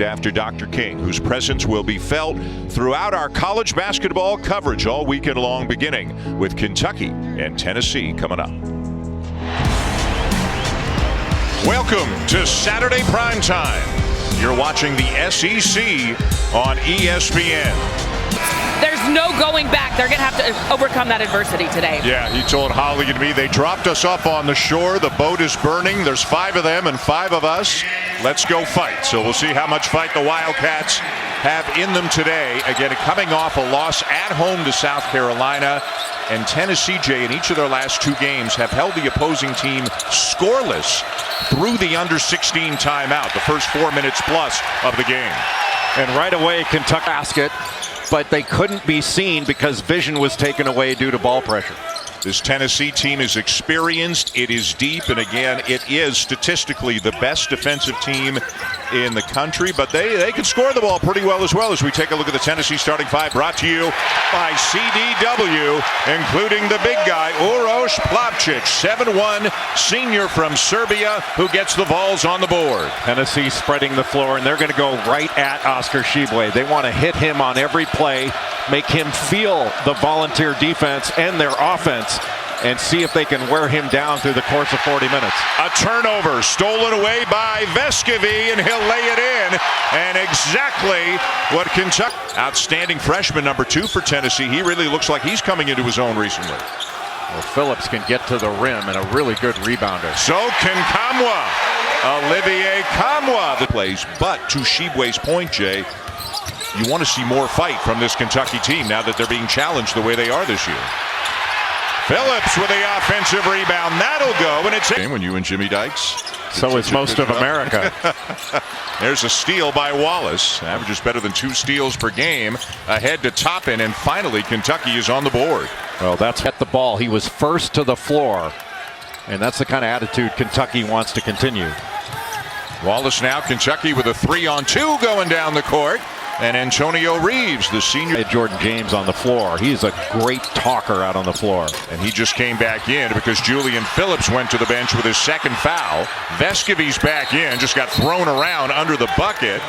named after Dr. King, whose presence will be felt throughout our college basketball coverage all weekend long, beginning with Kentucky and Tennessee coming up. Welcome to Saturday Primetime. You're watching the SEC on ESPN. There's no going back. They're going to have to overcome that adversity today. Yeah, he told Holly and me, they dropped us up on the shore. The boat is burning. There's 5 of them and 5 of us. Let's go fight. So we'll see how much fight the Wildcats have in them today. Again, coming off a loss at home to South Carolina. And Tennessee, Jay, in each of their last 2 games have held the opposing team scoreless through the under-16 timeout, the first 4 minutes plus of the game. And right away, Kentucky basket, but they couldn't be seen because vision was taken away due to ball pressure. This Tennessee team is experienced, it is deep, and again, it is statistically the best defensive team in the country, but they can score the ball pretty well as we take a look at the Tennessee starting 5, brought to you by CDW, including the big guy, Uroš Plavšić, 7'1", senior from Serbia, who gets the Vols on the board. Tennessee spreading the floor, and they're going to go right at Oscar Tshiebwe. They want to hit him on every play, make him feel the Volunteer defense and their offense, and see if they can wear him down through the course of 40 minutes. A turnover stolen away by Vescovi, and he'll lay it in. And exactly what Kentucky. Outstanding freshman number 2 for Tennessee. He really looks like he's coming into his own recently. Well, Phillips can get to the rim and a really good rebounder. So can Kamwa. Olivier Kamwa the plays. But to Tshiebwe's point, Jay, you want to see more fight from this Kentucky team now that they're being challenged the way they are this year. Phillips with the offensive rebound. That'll go, and it's when you and Jimmy Dykes. So is most of America. There's a steal by Wallace. Averages better than 2 steals per game. Ahead to Toppin, and finally Kentucky is on the board. Well, that's at the ball. He was first to the floor, and that's the kind of attitude Kentucky wants to continue. Wallace now, Kentucky with a 3-on-2 going down the court. And Antonio Reeves, the senior. Jordan James on the floor. He's a great talker out on the floor. And he just came back in because Julian Phillips went to the bench with his 2nd foul. Vescovi's back in, just got thrown around under the bucket.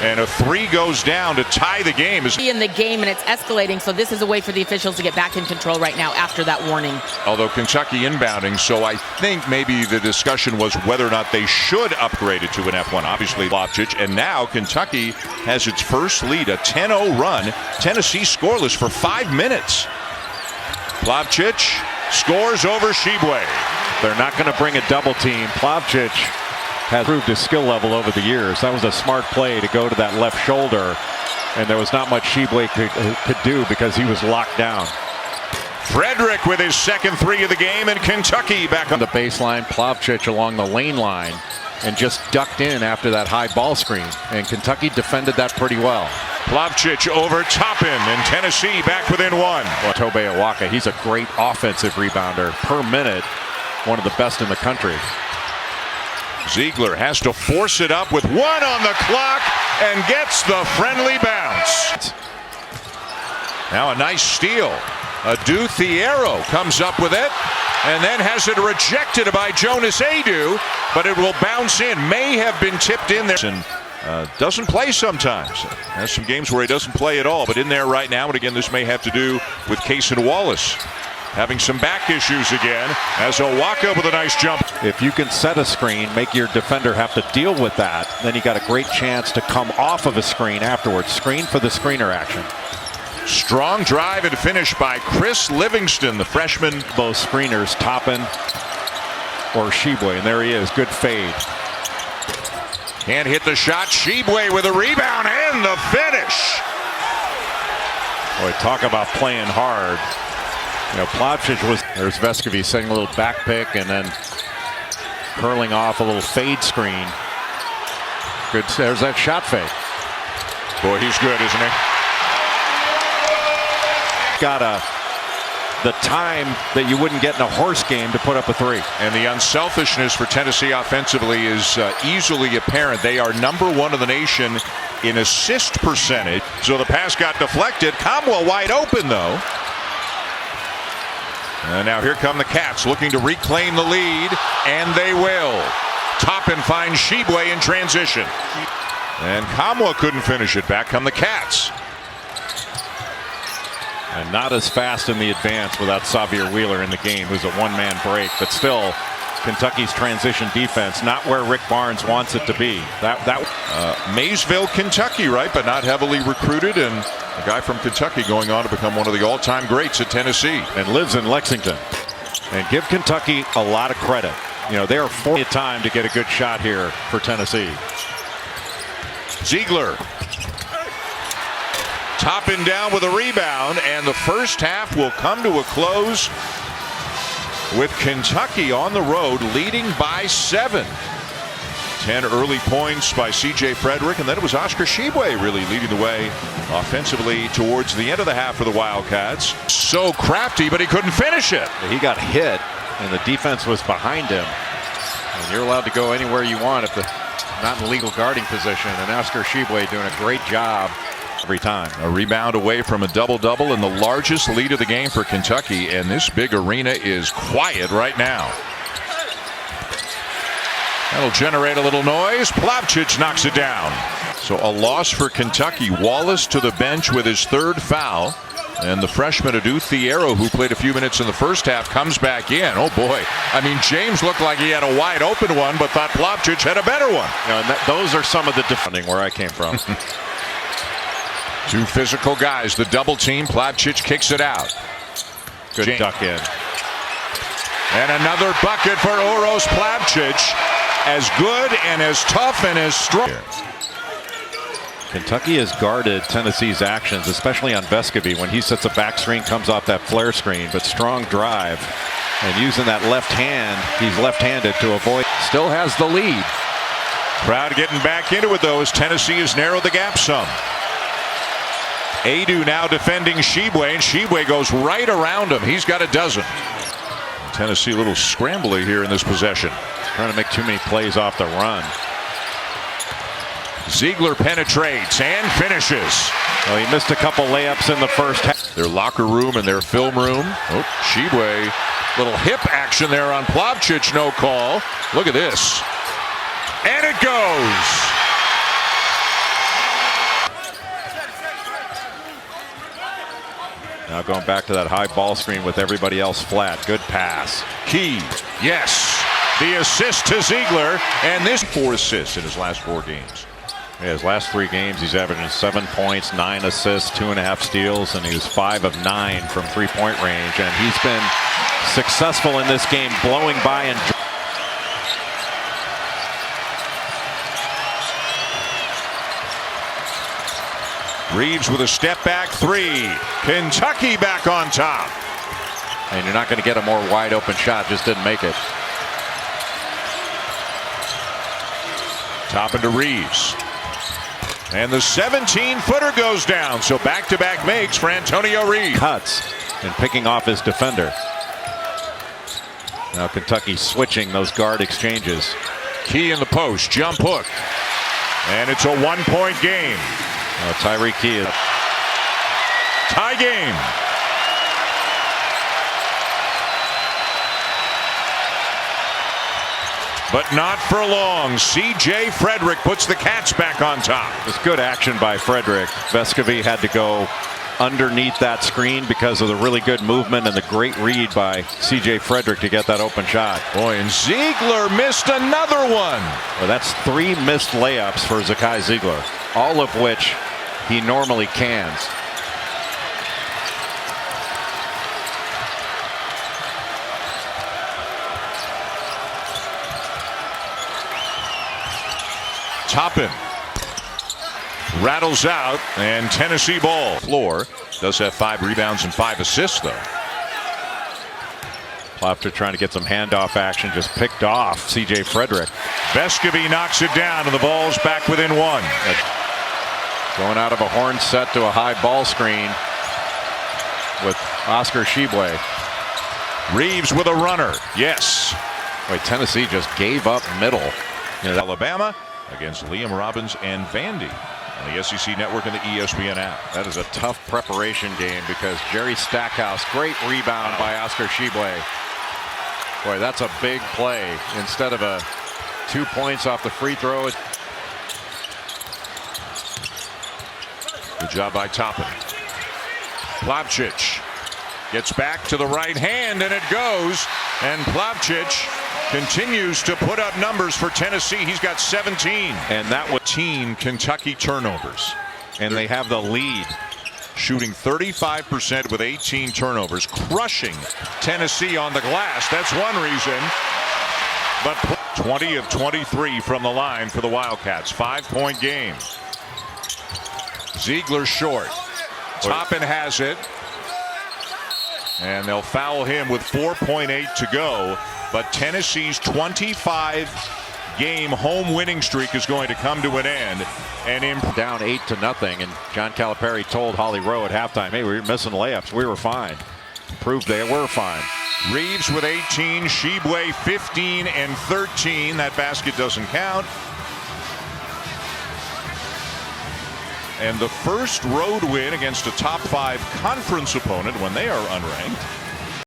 And a 3 goes down to tie the game. In the game, and it's escalating, so this is a way for the officials to get back in control right now after that warning. Although Kentucky inbounding, so I think maybe the discussion was whether or not they should upgrade it to an F1. Obviously, Plavšić. And now Kentucky has its first lead, a 10-0 run. Tennessee scoreless for 5 minutes. Plavšić scores over Tshiebwe. They're not going to bring a double team. Plavšić has proved his skill level over the years. That was a smart play to go to that left shoulder, and there was not much Tshiebwe could do because he was locked down. Frederick with his 2nd 3 of the game, and Kentucky back on the baseline. Plavšić along the lane line and just ducked in after that high ball screen, and Kentucky defended that pretty well. Plavšić over Toppin, and Tennessee back within 1. Well, Tobe Awaka, he's a great offensive rebounder per minute, one of the best in the country. Ziegler has to force it up with 1 on the clock and gets the friendly bounce. Now a nice steal. Adu Thiero comes up with it and then has it rejected by Jonas Aidoo, but it will bounce in. May have been tipped in there. And doesn't play sometimes. Has some games where he doesn't play at all, but in there right now. And again, this may have to do with Cason Wallace having some back issues again, as Awaka with a nice jump. If you can set a screen, make your defender have to deal with that, then you got a great chance to come off of a screen afterwards. Screen for the screener action. Strong drive and finish by Chris Livingston, the freshman. Both screeners, Toppin or Tshiebwe, and there he is. Good fade. Can't hit the shot. Tshiebwe with a rebound and the finish. Boy, talk about playing hard. You know, Plavšić was, there's Vescovi setting a little back pick and then curling off a little fade screen. Good, there's that shot fake. Boy, he's good, isn't he? Got the time that you wouldn't get in a horse game to put up a 3. And the unselfishness for Tennessee offensively is easily apparent. They are number 1 in the nation in assist percentage. So the pass got deflected. Kamwa wide open, though. And now here come the Cats looking to reclaim the lead, and they will. Toppin finds Tshiebwe in transition. And Kamwa couldn't finish it. Back come the Cats. And not as fast in the advance without Xavier Wheeler in the game, who's a one-man break, but still Kentucky's transition defense not where Rick Barnes wants it to be. Maysville, Kentucky, right, but not heavily recruited, and a guy from Kentucky going on to become one of the all-time greats at Tennessee. And lives in Lexington. And give Kentucky a lot of credit. You know, they are for time to get a good shot here for Tennessee. Ziegler topping down with a rebound, and the first half will come to a close with Kentucky on the road leading by 7. 10 early points by C.J. Frederick, and then it was Oscar Tshiebwe really leading the way offensively towards the end of the half for the Wildcats. So crafty, but he couldn't finish it. He got hit, and the defense was behind him. And you're allowed to go anywhere you want if the not in legal guarding position, and Oscar Tshiebwe doing a great job every time. A rebound away from a double-double and the largest lead of the game for Kentucky, and this big arena is quiet right now. That'll generate a little noise. Plavsic knocks it down. So a loss for Kentucky. Wallace to the bench with his 3rd foul. And the freshman Adu Thiero, who played a few minutes in the first half, comes back in. Oh boy. I mean, James looked like he had a wide open one, but thought Plavsic had a better one. You know, and those are some of the defending where I came from. Two physical guys. The double team. Plavsic kicks it out. Good duck in. And another bucket for Uros Plavsic. As good and as tough and as strong. Kentucky has guarded Tennessee's actions, especially on Vescovi when he sets a back screen, comes off that flare screen, but strong drive. And using that left hand, he's left-handed to avoid. Still has the lead. Crowd getting back into it though as Tennessee has narrowed the gap some. Adu now defending Tshiebwe, and Tshiebwe goes right around him. He's got a dozen. Tennessee a little scrambly here in this possession. Trying to make too many plays off the run. Ziegler penetrates and finishes. Well, he missed a couple layups in the first half. Their locker room and their film room. Oh, Tshiebwe, little hip action there on Plavsic, no call. Look at this. And it goes. Now going back to that high ball screen with everybody else flat. Good pass. Key, yes. The assist to Ziegler, and this 4 assists in his last 4 games. Yeah, his last 3 games, he's averaging 7 points, 9 assists, 2.5 steals, and he was 5 of 9 from 3-point range. And he's been successful in this game, blowing by and. Reeves with a step back 3. Kentucky back on top. And you're not going to get a more wide open shot, just didn't make it. Top into Reeves. And the 17-footer goes down. So back-to-back makes for Antonio Reeves. Cuts and picking off his defender. Now Kentucky switching those guard exchanges. Key in the post. Jump hook. And it's a 1-point game. Tyreke Key. Tie game. But not for long. C.J. Frederick puts the Cats back on top. It's good action by Frederick. Vescovi had to go underneath that screen because of the really good movement and the great read by C.J. Frederick to get that open shot. Boy, and Ziegler missed another one. Well, that's 3 missed layups for Zakai Ziegler, all of which he normally cans. Toppin rattles out, and Tennessee ball. Floor does have 5 rebounds and 5 assists though. After trying to get some handoff action, just picked off C.J. Frederick. Vescovi knocks it down, and the ball's back within 1. Going out of a horn set to a high ball screen with Oscar Tshiebwe. Reeves with a runner. Yes. Wait, Tennessee just gave up middle. You know, Alabama against Liam Robbins and Vandy on the SEC Network and the ESPN app. That is a tough preparation game because Jerry Stackhouse, great rebound by Oscar Tshiebwe. Boy, that's a big play. Instead of a 2 points off the free throw. Good job by Toppin. Plavsic gets back to the right hand, and it goes. And Plavsic continues to put up numbers for Tennessee. He's got 17. And that was 18 Kentucky turnovers. And they have the lead, shooting 35% with 18 turnovers, crushing Tennessee on the glass. That's one reason. But 20 of 23 from the line for the Wildcats. 5-point game. Ziegler short. Toppin has it. And they'll foul him with 4.8 to go. But Tennessee's 25-game home winning streak is going to come to an end. And down 8-0, and John Calipari told Holly Rowe at halftime, hey, we were missing layups. We were fine. Proved they were fine. Reeves with 18, Shibwe 15 and 13. That basket doesn't count. And the first road win against a top 5 conference opponent when they are unranked.